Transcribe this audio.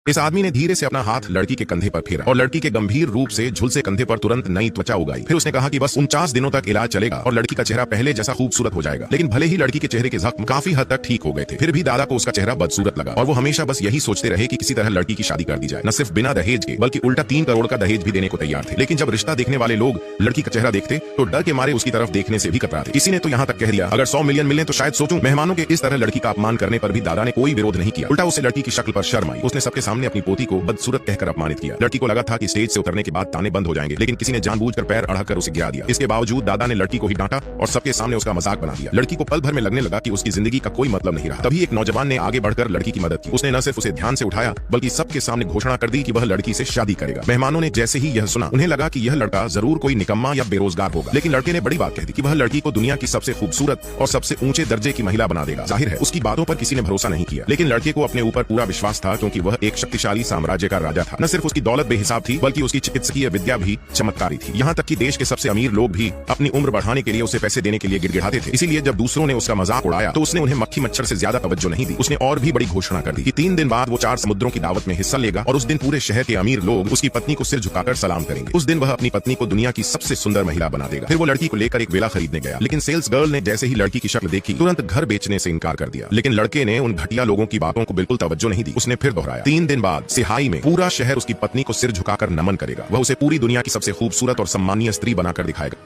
इस आदमी ने धीरे से अपना हाथ लड़की के कंधे पर फेरा और लड़की के गंभीर रूप से झुलसे कंधे पर तुरंत नई त्वचा उगाई। फिर उसने कहा कि बस 49 दिनों तक इलाज चलेगा और लड़की का चेहरा पहले जैसा खूबसूरत हो जाएगा। लेकिन भले ही लड़की के चेहरे के जख्म काफी हद तक ठीक हो गए थे, फिर भी दादा को उसका चेहरा बदसूरत लगा और वो हमेशा बस यही सोचते रहे कि किसी तरह लड़की की शादी कर दी जाए, न सिर्फ बिना दहेज के बल्कि उल्टा 3 करोड़ का दहेज भी देने को तैयार थे। लेकिन जब रिश्ता देखने वाले लोग लड़की का चेहरा देखते तो डर के मारे उसकी तरफ देखने से भी कतराते। किसी ने तो यहाँ तक कह दिया अगर 100 मिलियन मिले तो शायद सोचूं। मेहमानों के इस तरह लड़की का अपमान करने पर भी दादा ने कोई विरोध नहीं किया, उल्टा उसे लड़की की शक्ल पर शर्म आई। उसने सबके सामने अपनी पोती को बदसूरत कहकर अपमानित किया। लड़की को लगा था कि स्टेज से उतरने के बाद ताने बंद हो जाएंगे, लेकिन किसी ने जानबूझकर पैर अड़ाकर उसे गिरा दिया। इसके बावजूद दादा ने लड़की को ही डांटा और सबके सामने उसका मजाक बना दिया। लड़की को पल भर में लगने लगा कि उसकी जिंदगी का कोई मतलब नहीं रहा। तभी एक नौजवान ने आगे बढ़कर लड़की की मदद की। उसने न सिर्फ उसे ध्यान से उठाया बल्कि सबके सामने घोषणा कर दी कि वह लड़की से शादी करेगा। मेहमानों ने जैसे ही यह सुना उन्हें लगा कि यह लड़का जरूर कोई निकम्मा या बेरोजगार होगा, लेकिन लड़के ने बड़ी बात कह दी कि वह लड़की को दुनिया की सबसे खूबसूरत और सबसे ऊंचे दर्जे की महिला बना देगा। जाहिर है उसकी बातों पर किसी ने भरोसा नहीं किया, लेकिन लड़के को अपने ऊपर पूरा विश्वास था क्योंकि वह एक शक्तिशाली साम्राज्य का राजा था। न सिर्फ उसकी दौलत बेहिसाब थी बल्कि उसकी चिकित्सकीय विद्या भी चमत्कारी थी। यहाँ तक कि देश के सबसे अमीर लोग भी अपनी उम्र बढ़ाने के लिए उसे पैसे देने के लिए गिड़गिड़ाते थे। इसीलिए जब दूसरों ने उसका मजाक उड़ाया तो उसने उन्हें मक्खी मच्छर से ज्यादा तवज्जो नहीं दी। उसने और भी बड़ी घोषणा कर दी कि 3 दिन बाद वो 4 समुद्रों की दावत में हिस्सा लेगा और उस दिन पूरे शहर के अमीर लोग उसकी पत्नी को सिर झुकाकर सलाम करेंगे। उस दिन वह अपनी पत्नी को दुनिया की सबसे सुंदर महिला बना देगा। फिर वो लड़की को लेकर एक वेला खरीदने गया, लेकिन सेल्स गर्ल ने जैसे ही लड़की की शक्ल देखी तुरंत घर बेचने से इनकार कर दिया। लेकिन लड़के ने उन घटिया लोगों की बातों को बिल्कुल तवज्जो नहीं दी। उसने फिर दोहराया 3 दिन बाद सिहाई में पूरा शहर उसकी पत्नी को सिर झुकाकर नमन करेगा। वह उसे पूरी दुनिया की सबसे खूबसूरत और सम्मानीय स्त्री बनाकर दिखाएगा।